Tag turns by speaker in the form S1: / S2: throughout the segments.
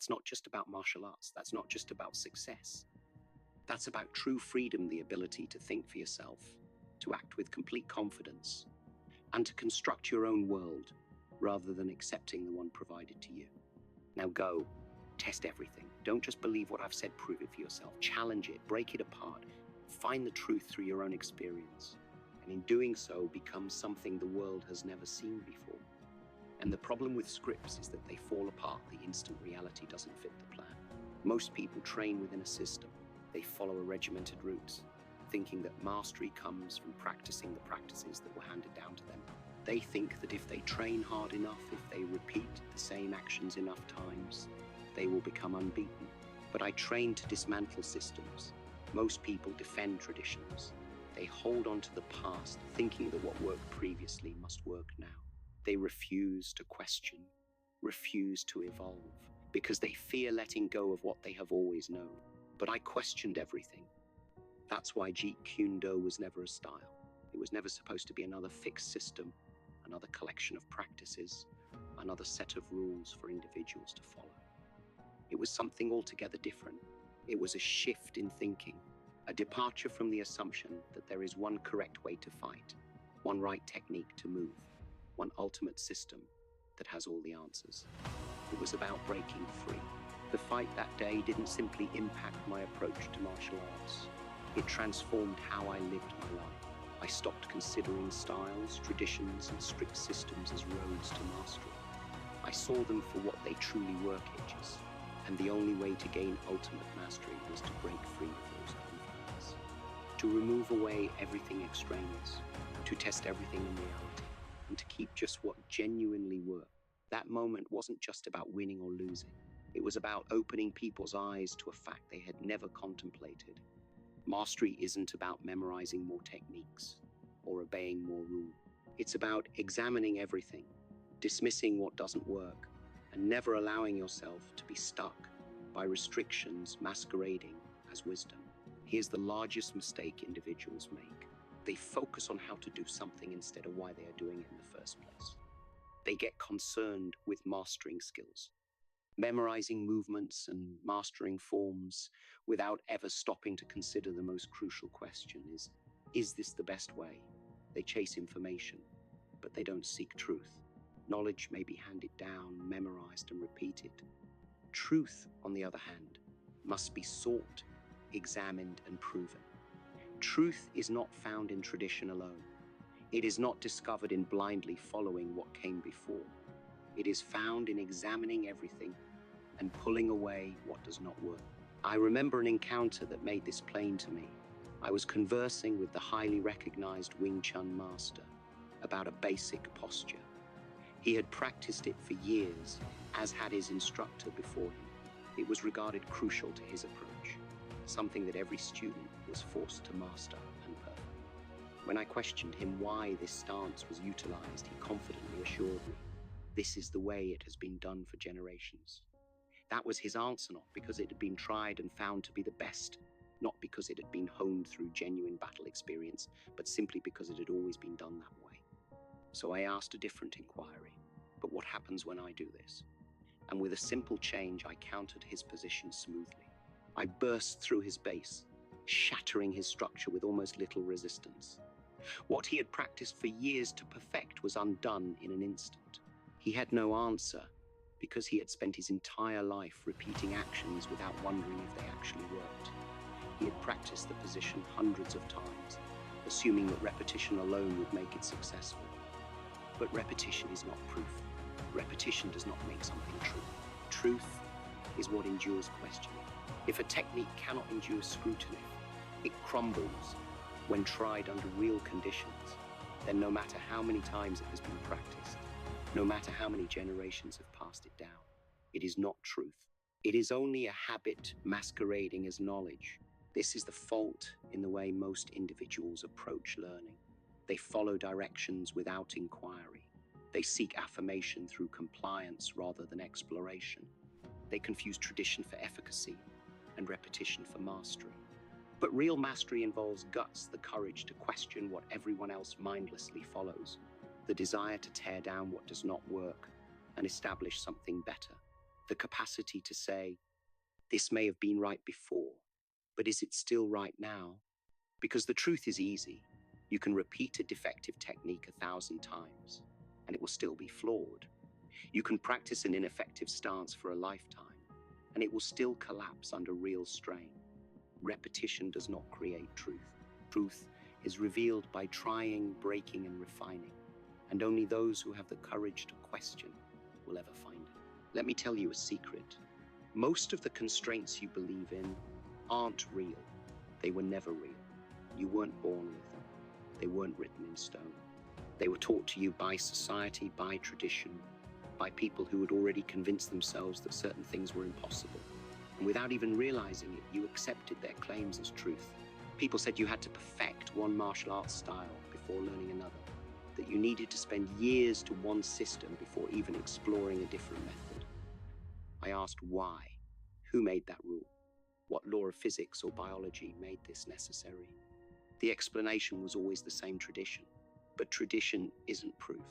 S1: That's not just about martial arts. That's not just about success. That's about true freedom, the ability to think for yourself, to act with complete confidence, and to construct your own world rather than accepting the one provided to you. Now go, test everything. Don't just believe what I've said, prove it for yourself. Challenge it, break it apart, find the truth through your own experience. And in doing so, become something the world has never seen before. And the problem with scripts is that they fall apart the instant reality doesn't fit the plan. Most people train within a system. They follow a regimented route, thinking that mastery comes from practicing the practices that were handed down to them. They think that if they train hard enough, if they repeat the same actions enough times, they will become unbeaten. But I train to dismantle systems. Most people defend traditions. They hold on to the past, thinking that what worked previously must work now. They refuse to question, refuse to evolve, because they fear letting go of what they have always known. But I questioned everything. That's why Jeet Kune Do was never a style. It was never supposed to be another fixed system, another collection of practices, another set of rules for individuals to follow. It was something altogether different. It was a shift in thinking, a departure from the assumption that there is one correct way to fight, one right technique to move, one ultimate system that has all the answers. It was about breaking free. The fight that day didn't simply impact my approach to martial arts. It transformed how I lived my life. I stopped considering styles, traditions, and strict systems as roads to mastery. I saw them for what they truly were, cages. And the only way to gain ultimate mastery was to break free of those confines. To remove away everything extraneous, to test everything in reality, and to keep just what genuinely worked. That moment wasn't just about winning or losing. It was about opening people's eyes to a fact they had never contemplated. Mastery isn't about memorizing more techniques or obeying more rules. It's about examining everything, dismissing what doesn't work, and never allowing yourself to be stuck by restrictions masquerading as wisdom. Here's the largest mistake individuals make. They focus on how to do something instead of why they are doing it in the first place. They get concerned with mastering skills, memorizing movements and mastering forms without ever stopping to consider the most crucial question is this the best way? They chase information, but they don't seek truth. Knowledge may be handed down, memorized, and repeated. Truth, on the other hand, must be sought, examined, and proven. Truth is not found in tradition alone. It is not discovered in blindly following what came before. It is found in examining everything and pulling away what does not work. I remember an encounter that made this plain to me. I was conversing with the highly recognized Wing Chun master about a basic posture. He had practiced it for years, as had his instructor before him. It was regarded crucial to his approach, something that every student was forced to master and perfect. When I questioned him why this stance was utilized, he confidently assured me, "This is the way it has been done for generations." That was his answer, not because it had been tried and found to be the best, not because it had been honed through genuine battle experience, but simply because it had always been done that way. So I asked a different inquiry, but what happens when I do this? And with a simple change, I countered his position smoothly. I burst through his base, shattering his structure with almost little resistance. What he had practiced for years to perfect was undone in an instant. He had no answer because he had spent his entire life repeating actions without wondering if they actually worked. He had practiced the position hundreds of times, assuming that repetition alone would make it successful. But repetition is not proof. Repetition does not make something true. Truth is what endures questioning. If a technique cannot endure scrutiny, it crumbles when tried under real conditions, then no matter how many times it has been practiced, no matter how many generations have passed it down, it is not truth. It is only a habit masquerading as knowledge. This is the fault in the way most individuals approach learning. They follow directions without inquiry. They seek affirmation through compliance rather than exploration. They confuse tradition for efficacy and repetition for mastery. But real mastery involves guts, the courage to question what everyone else mindlessly follows, the desire to tear down what does not work and establish something better. The capacity to say, this may have been right before, but is it still right now? Because the truth is easy. You can repeat a defective technique 1,000 times, and it will still be flawed. You can practice an ineffective stance for a lifetime, and it will still collapse under real strain. Repetition does not create truth. Truth is revealed by trying, breaking, and refining, and only those who have the courage to question will ever find it. Let me tell you a secret. Most of the constraints you believe in aren't real. They were never real. You weren't born with them. They weren't written in stone. They were taught to you by society, by tradition, by people who had already convinced themselves that certain things were impossible. And without even realizing it, you accepted their claims as truth. People said you had to perfect one martial arts style before learning another, that you needed to spend years to one system before even exploring a different method. I asked why. Who made that rule? What law of physics or biology made this necessary? The explanation was always the same: tradition. But tradition isn't proof.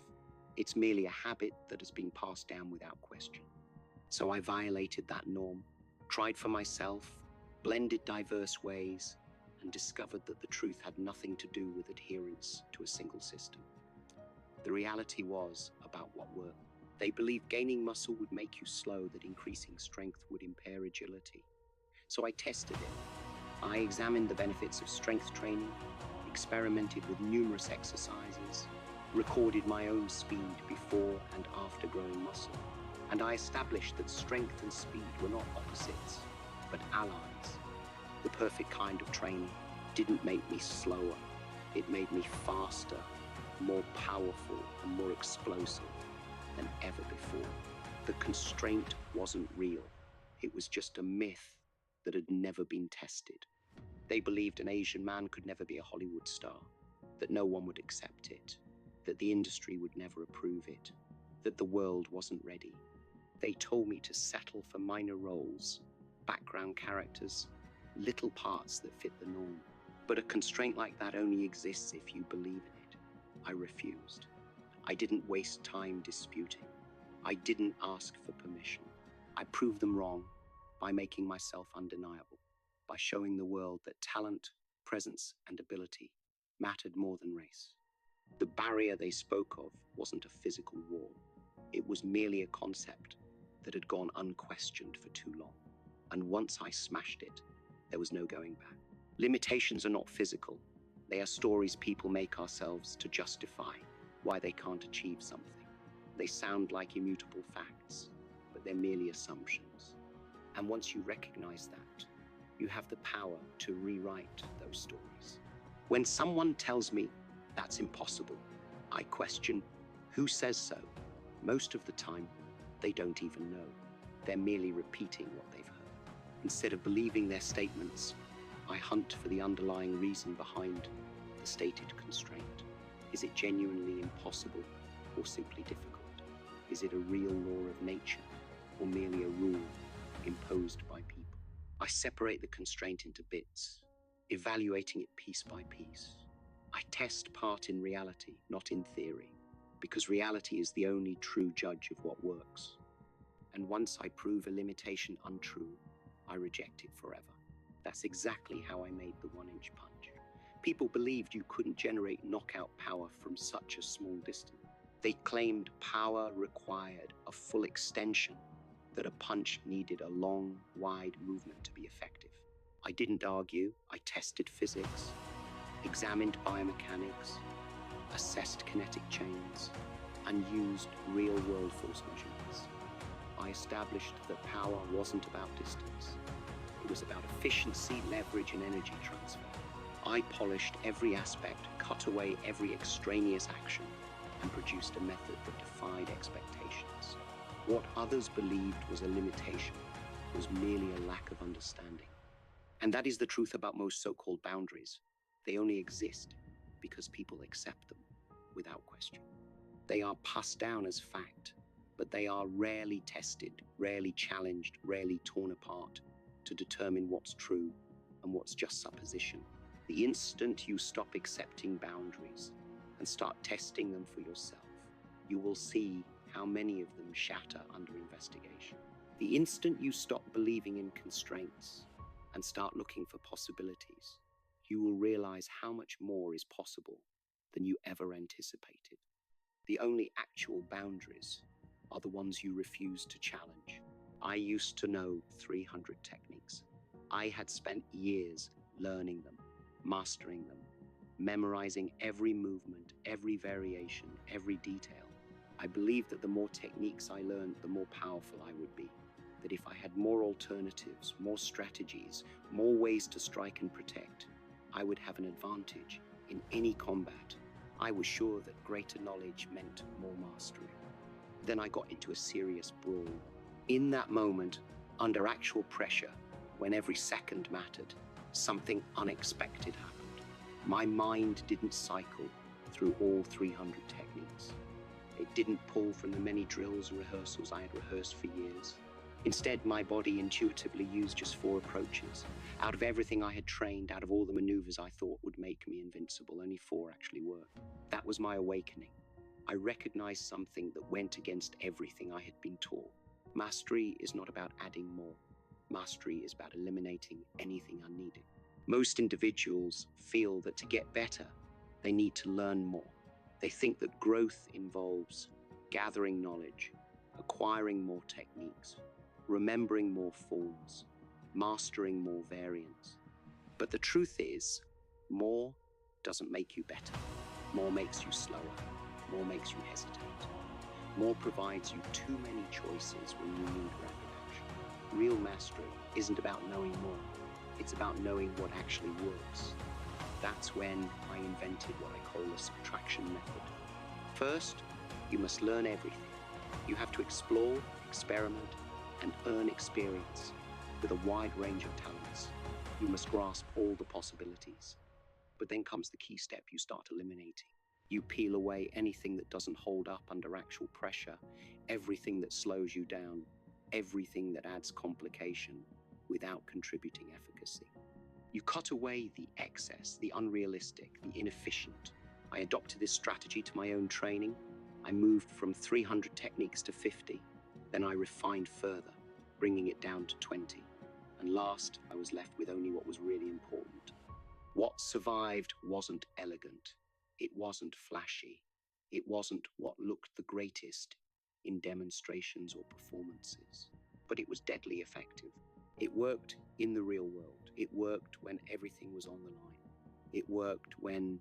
S1: It's merely a habit that has been passed down without question. So I violated that norm, tried for myself, blended diverse ways, and discovered that the truth had nothing to do with adherence to a single system. The reality was about what worked. They believed gaining muscle would make you slow, that increasing strength would impair agility. So I tested it. I examined the benefits of strength training, experimented with numerous exercises, recorded my own speed before and after growing muscle, and I established that strength and speed were not opposites, but allies. The perfect kind of training didn't make me slower. It made me faster, more powerful, and more explosive than ever before. The constraint wasn't real. It was just a myth that had never been tested. They believed an Asian man could never be a Hollywood star, that no one would accept it, that the industry would never approve it, that the world wasn't ready. They told me to settle for minor roles, background characters, little parts that fit the norm. But a constraint like that only exists if you believe in it. I refused. I didn't waste time disputing. I didn't ask for permission. I proved them wrong by making myself undeniable, by showing the world that talent, presence, and ability mattered more than race. The barrier they spoke of wasn't a physical wall. It was merely a concept that had gone unquestioned for too long. And once I smashed it, there was no going back. Limitations are not physical. They are stories people make ourselves to justify why they can't achieve something. They sound like immutable facts, but they're merely assumptions. And once you recognize that, you have the power to rewrite those stories. When someone tells me that's impossible, I question, who says so? Most of the time, they don't even know. They're merely repeating what they've heard. Instead of believing their statements, I hunt for the underlying reason behind the stated constraint. Is it genuinely impossible or simply difficult? Is it a real law of nature or merely a rule imposed by people? I separate the constraint into bits, evaluating it piece by piece. I test part in reality, not in theory, because reality is the only true judge of what works. And once I prove a limitation untrue, I reject it forever. That's exactly how I made the 1-inch punch. People believed you couldn't generate knockout power from such a small distance. They claimed power required a full extension, that a punch needed a long, wide movement to be effective. I didn't argue. I tested physics, examined biomechanics, assessed kinetic chains, and used real-world force measurements. I established that power wasn't about distance. It was about efficiency, leverage, and energy transfer. I polished every aspect, cut away every extraneous action, and produced a method that defied expectations. What others believed was a limitation was merely a lack of understanding. And that is the truth about most so-called boundaries. They only exist because people accept them without question. They are passed down as fact, but they are rarely tested, rarely challenged, rarely torn apart to determine what's true and what's just supposition. The instant you stop accepting boundaries and start testing them for yourself, you will see how many of them shatter under investigation. The instant you stop believing in constraints and start looking for possibilities, you will realize how much more is possible than you ever anticipated. The only actual boundaries are the ones you refuse to challenge. I used to know 300 techniques. I had spent years learning them, mastering them, memorizing every movement, every variation, every detail. I believed that the more techniques I learned, the more powerful I would be. That if I had more alternatives, more strategies, more ways to strike and protect, I would have an advantage in any combat. I was sure that greater knowledge meant more mastery. Then I got into a serious brawl. In that moment, under actual pressure, when every second mattered, something unexpected happened. My mind didn't cycle through all 300 techniques. It didn't pull from the many drills and rehearsals I had rehearsed for years. Instead, my body intuitively used just 4 approaches. Out of everything I had trained, out of all the maneuvers I thought would make me invincible, only 4 actually worked. That was my awakening. I recognized something that went against everything I had been taught. Mastery is not about adding more. Mastery is about eliminating anything unneeded. Most individuals feel that to get better, they need to learn more. They think that growth involves gathering knowledge, acquiring more techniques, remembering more forms, mastering more variants. But the truth is, more doesn't make you better. More makes you slower. More makes you hesitate. More provides you too many choices when you need rapid action. Real mastery isn't about knowing more. It's about knowing what actually works. That's when I invented what I call the subtraction method. First, you must learn everything. You have to explore, experiment, and earn experience with a wide range of talents. You must grasp all the possibilities. But then comes the key step you start eliminating. You peel away anything that doesn't hold up under actual pressure, everything that slows you down, everything that adds complication without contributing efficacy. You cut away the excess, the unrealistic, the inefficient. I adopted this strategy to my own training. I moved from 300 techniques to 50. Then I refined further, bringing it down to 20. And last, I was left with only what was really important. What survived wasn't elegant. It wasn't flashy. It wasn't what looked the greatest in demonstrations or performances. But it was deadly effective. It worked in the real world. It worked when everything was on the line. It worked when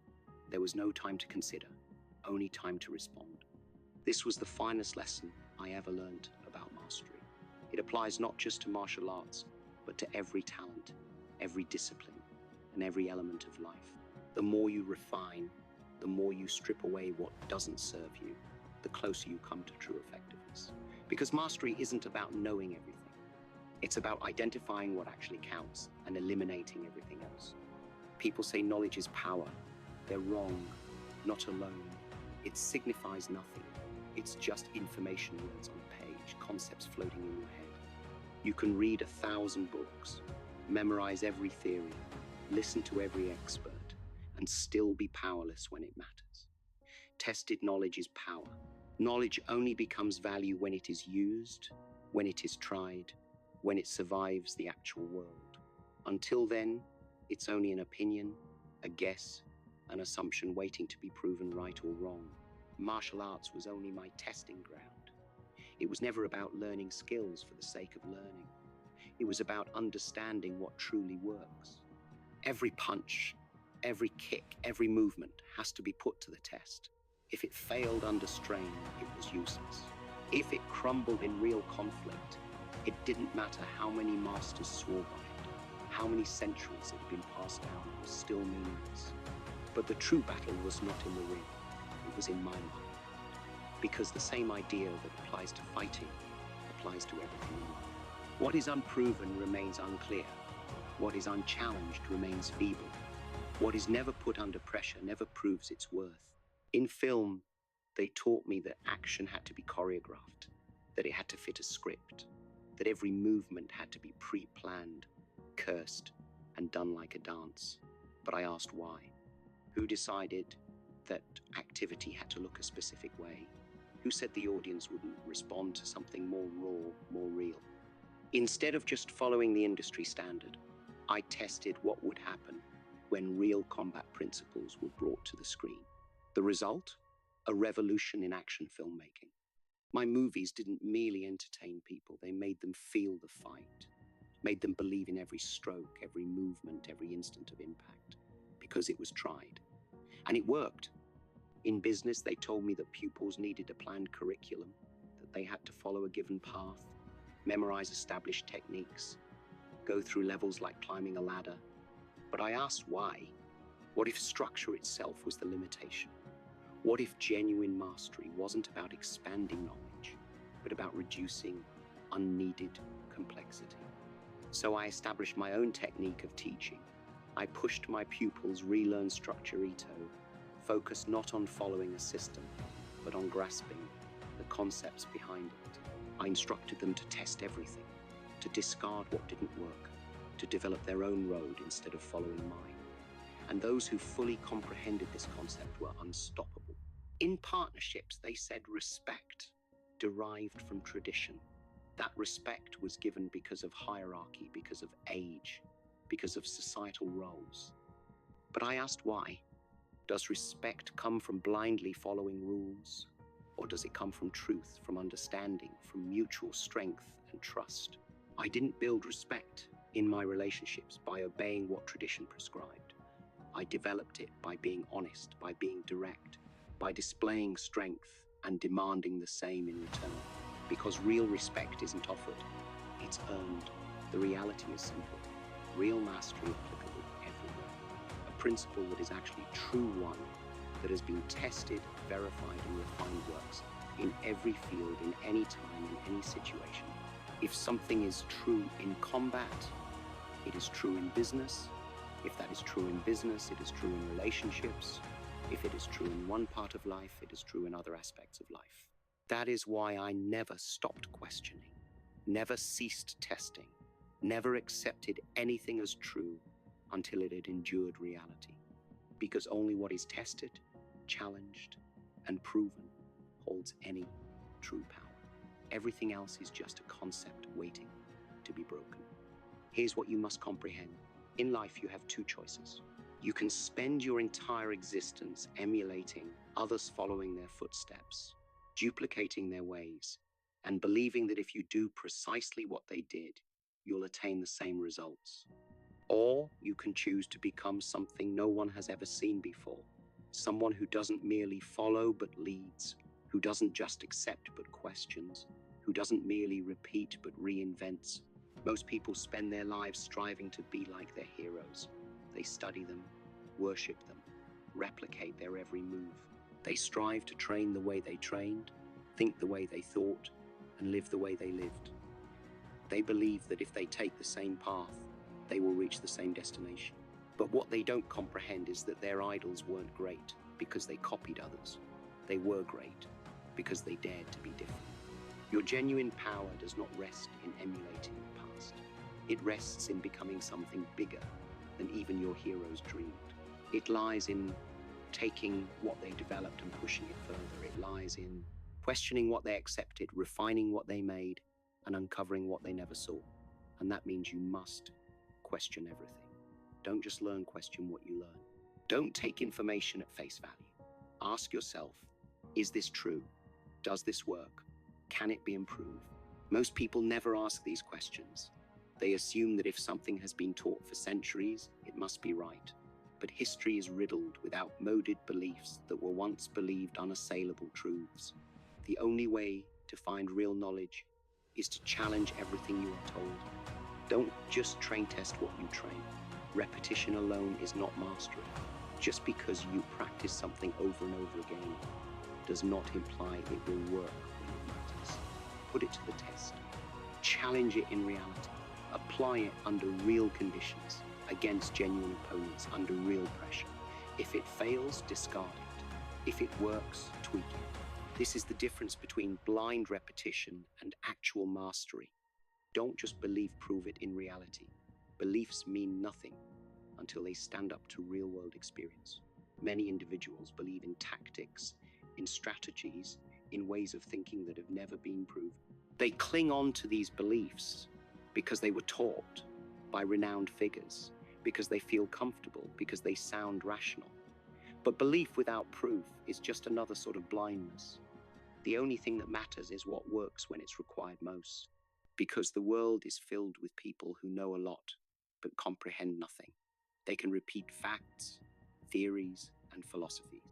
S1: there was no time to consider, only time to respond. This was the finest lesson I ever learned about mastery. It applies not just to martial arts, but to every talent, every discipline, and every element of life. The more you refine, the more you strip away what doesn't serve you, the closer you come to true effectiveness. Because mastery isn't about knowing everything. It's about identifying what actually counts and eliminating everything else. People say knowledge is power. They're wrong, not alone. It signifies nothing. It's just information words on a page, concepts floating in your head. You can read 1,000 books, memorize every theory, listen to every expert, and still be powerless when it matters. Tested knowledge is power. Knowledge only becomes value when it is used, when it is tried, when it survives the actual world. Until then, it's only an opinion, a guess, an assumption waiting to be proven right or wrong. Martial arts was only my testing ground. It was never about learning skills for the sake of learning. It was about understanding what truly works. Every punch, every kick, every movement has to be put to the test. If it failed under strain, it was useless. If it crumbled in real conflict, it didn't matter how many masters swore by it, how many centuries it had been passed down, it was still meaningless. But the true battle was not in the ring, it was in my mind. Because the same idea that applies to fighting applies to everything in life. What is unproven remains unclear. What is unchallenged remains feeble. What is never put under pressure never proves its worth. In film, they taught me that action had to be choreographed, that it had to fit a script, that every movement had to be pre-planned, cursed, and done like a dance. But I asked why. Who decided that activity had to look a specific way? Who said the audience wouldn't respond to something more raw, more real? Instead of just following the industry standard, I tested what would happen when real combat principles were brought to the screen. The result? A revolution in action filmmaking. My movies didn't merely entertain people, they made them feel the fight, made them believe in every stroke, every movement, every instant of impact, because it was tried. And it worked. In business, they told me that pupils needed a planned curriculum, that they had to follow a given path, memorize established techniques, go through levels like climbing a ladder. But I asked why. What if structure itself was the limitation? What if genuine mastery wasn't about expanding knowledge, but about reducing unneeded complexity? So I established my own technique of teaching. I pushed my pupils relearn structure Ito, focused not on following a system, but on grasping the concepts behind it. I instructed them to test everything, to discard what didn't work, to develop their own road instead of following mine. And those who fully comprehended this concept were unstoppable. In partnerships, they said respect derived from tradition. That respect was given because of hierarchy, because of age, because of societal roles. But I asked why. Does respect come from blindly following rules? Or does it come from truth, from understanding, from mutual strength and trust? I didn't build respect in my relationships by obeying what tradition prescribed. I developed it by being honest, by being direct, by displaying strength and demanding the same in return. Because real respect isn't offered, it's earned. The reality is simple. Real mastery applicable everywhere. A principle that is actually true one, that has been tested, verified, and refined works in every field, in any time, in any situation. If something is true in combat, it is true in business. If that is true in business, it is true in relationships. If it is true in one part of life, it is true in other aspects of life. That is why I never stopped questioning, never ceased testing, never accepted anything as true until it had endured reality. Because only what is tested, challenged, and proven holds any true power. Everything else is just a concept waiting to be broken. Here's what you must comprehend. In life, you have two choices. You can spend your entire existence emulating others following their footsteps, duplicating their ways, and believing that if you do precisely what they did, you'll attain the same results. Or you can choose to become something no one has ever seen before, someone who doesn't merely follow but leads, who doesn't just accept but questions, who doesn't merely repeat but reinvents. Most people spend their lives striving to be like their heroes. They study them, worship them, replicate their every move. They strive to train the way they trained, think the way they thought, and live the way they lived. They believe that if they take the same path, they will reach the same destination. But what they don't comprehend is that their idols weren't great because they copied others. They were great because they dared to be different. Your genuine power does not rest in emulating the past. It rests in becoming something bigger than even your heroes dreamed. It lies in taking what they developed and pushing it further. It lies in questioning what they accepted, refining what they made, and uncovering what they never saw. And that means you must question everything. Don't just learn, question what you learn. Don't take information at face value. Ask yourself, is this true? Does this work? Can it be improved? Most people never ask these questions. They assume that if something has been taught for centuries, it must be right. But history is riddled with outmoded beliefs that were once believed unassailable truths. The only way to find real knowledge is to challenge everything you are told. Don't just train test what you train. Repetition alone is not mastery. Just because you practice something over and over again does not imply it will work when it matters. Put it to the test. Challenge it in reality. Apply it under real conditions, against genuine opponents, under real pressure. If it fails, discard it. If it works, tweak it. This is the difference between blind repetition and actual mastery. Don't just believe, prove it in reality. Beliefs mean nothing until they stand up to real-world experience. Many individuals believe in tactics, in strategies, in ways of thinking that have never been proven. They cling on to these beliefs because they were taught by renowned figures, because they feel comfortable, because they sound rational. But belief without proof is just another sort of blindness. The only thing that matters is what works when it's required most, because the world is filled with people who know a lot but comprehend nothing. They can repeat facts, theories, and philosophies.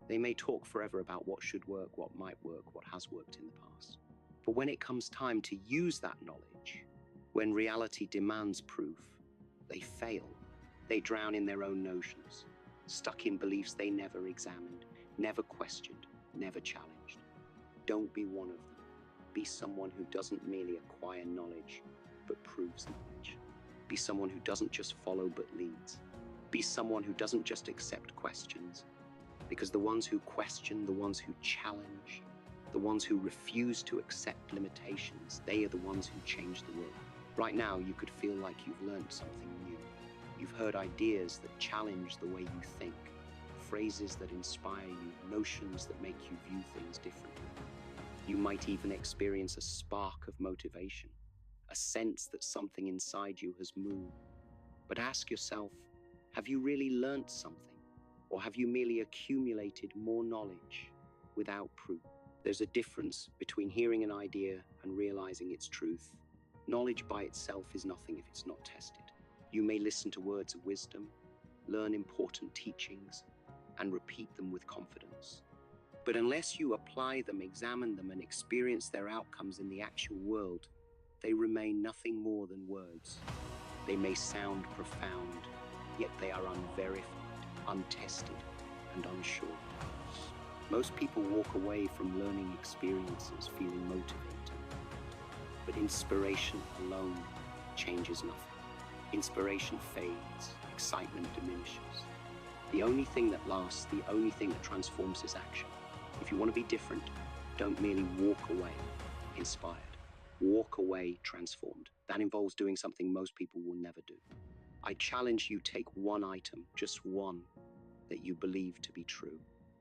S1: They may talk forever about what should work, what might work, what has worked in the past. But when it comes time to use that knowledge, when reality demands proof, they fail. They drown in their own notions, stuck in beliefs they never examined, never questioned, never challenged. Don't be one of them. Be someone who doesn't merely acquire knowledge, but proves knowledge. Be someone who doesn't just follow, but leads. Be someone who doesn't just accept questions, because the ones who question, the ones who challenge, the ones who refuse to accept limitations, they are the ones who change the world. Right now, you could feel like you've learned something new. You've heard ideas that challenge the way you think, phrases that inspire you, notions that make you view things differently. You might even experience a spark of motivation, a sense that something inside you has moved. But ask yourself, have you really learned something? Or have you merely accumulated more knowledge without proof? There's a difference between hearing an idea and realizing its truth. Knowledge by itself is nothing if it's not tested. You may listen to words of wisdom, learn important teachings, and repeat them with confidence. But unless you apply them, examine them, and experience their outcomes in the actual world, they remain nothing more than words. They may sound profound, yet they are unverified, untested, and unsure. Most people walk away from learning experiences feeling motivated. But inspiration alone changes nothing. Inspiration fades, excitement diminishes. The only thing that lasts, the only thing that transforms is action. If you want to be different, don't merely walk away inspired. Walk away transformed. That involves doing something most people will never do. I challenge you, take one item, just one, that you believe to be true.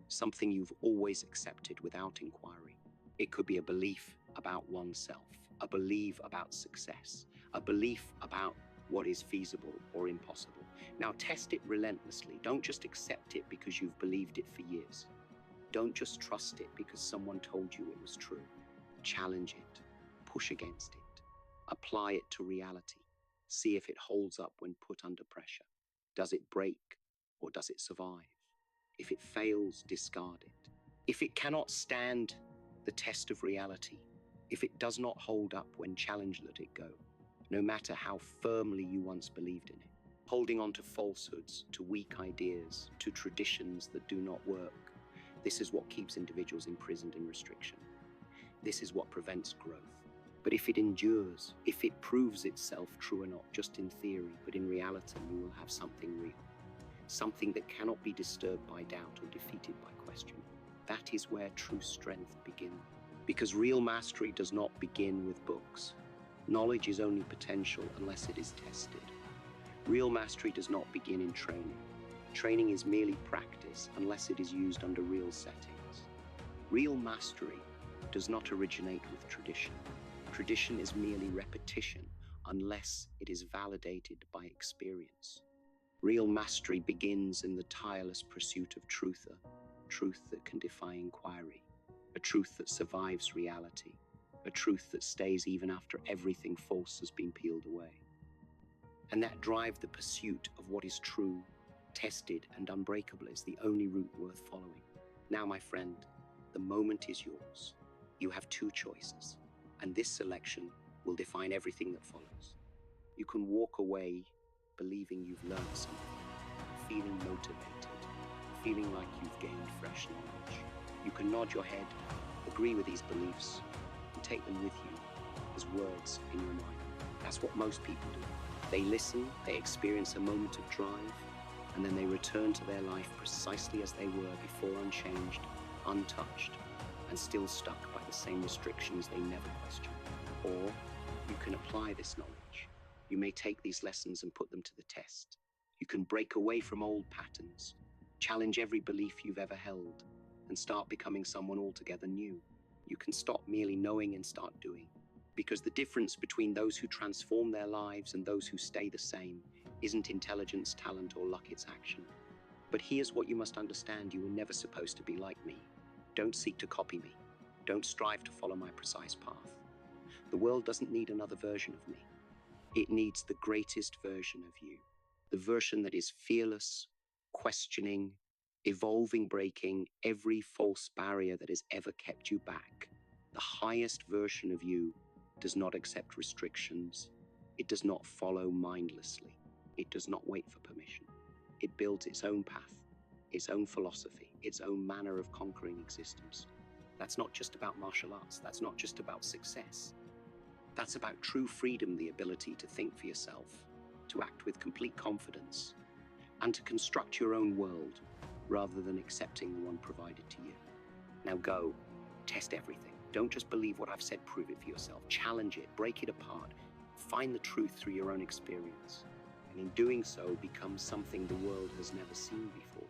S1: Something you've always accepted without inquiry. It could be a belief about oneself, a belief about success, a belief about what is feasible or impossible. Now test it relentlessly. Don't just accept it because you've believed it for years. Don't just trust it because someone told you it was true. Challenge it, push against it, apply it to reality. See if it holds up when put under pressure. Does it break or does it survive? If it fails, discard it. If it cannot stand the test of reality, if it does not hold up when challenged, let it go, no matter how firmly you once believed in it. Holding on to falsehoods, to weak ideas, to traditions that do not work, this is what keeps individuals imprisoned in restriction. This is what prevents growth. But if it endures, if it proves itself true or not just in theory, but in reality, you will have something real. Something that cannot be disturbed by doubt or defeated by question. That is where true strength begins. Because real mastery does not begin with books. Knowledge is only potential unless it is tested. Real mastery does not begin in training. Training is merely practice unless it is used under real settings. Real mastery does not originate with tradition. Tradition is merely repetition unless it is validated by experience. Real mastery begins in the tireless pursuit of truth, a truth that can defy inquiry, a truth that survives reality, a truth that stays even after everything false has been peeled away. And that drive, the pursuit of what is true, tested, and unbreakable, is the only route worth following. Now, my friend, the moment is yours. You have two choices, and this selection will define everything that follows. You can walk away believing you've learned something, feeling motivated, feeling like you've gained fresh knowledge. You can nod your head, agree with these beliefs, and take them with you as words in your mind. That's what most people do. They listen, they experience a moment of drive, and then they return to their life precisely as they were before, unchanged, untouched, and still stuck by the same restrictions they never questioned. Or you can apply this knowledge. You may take these lessons and put them to the test. You can break away from old patterns, challenge every belief you've ever held, and start becoming someone altogether new. You can stop merely knowing and start doing. Because the difference between those who transform their lives and those who stay the same isn't intelligence, talent, or luck, it's action. But here's what you must understand: you were never supposed to be like me. Don't seek to copy me. Don't strive to follow my precise path. The world doesn't need another version of me. It needs the greatest version of you. The version that is fearless, questioning, evolving, breaking every false barrier that has ever kept you back. The highest version of you does not accept restrictions. It does not follow mindlessly. It does not wait for permission. It builds its own path, its own philosophy, its own manner of conquering existence. That's not just about martial arts. That's not just about success. That's about true freedom, the ability to think for yourself, to act with complete confidence, and to construct your own world rather than accepting the one provided to you. Now go, test everything. Don't just believe what I've said, prove it for yourself. Challenge it, break it apart, find the truth through your own experience. And in doing so, become something the world has never seen before.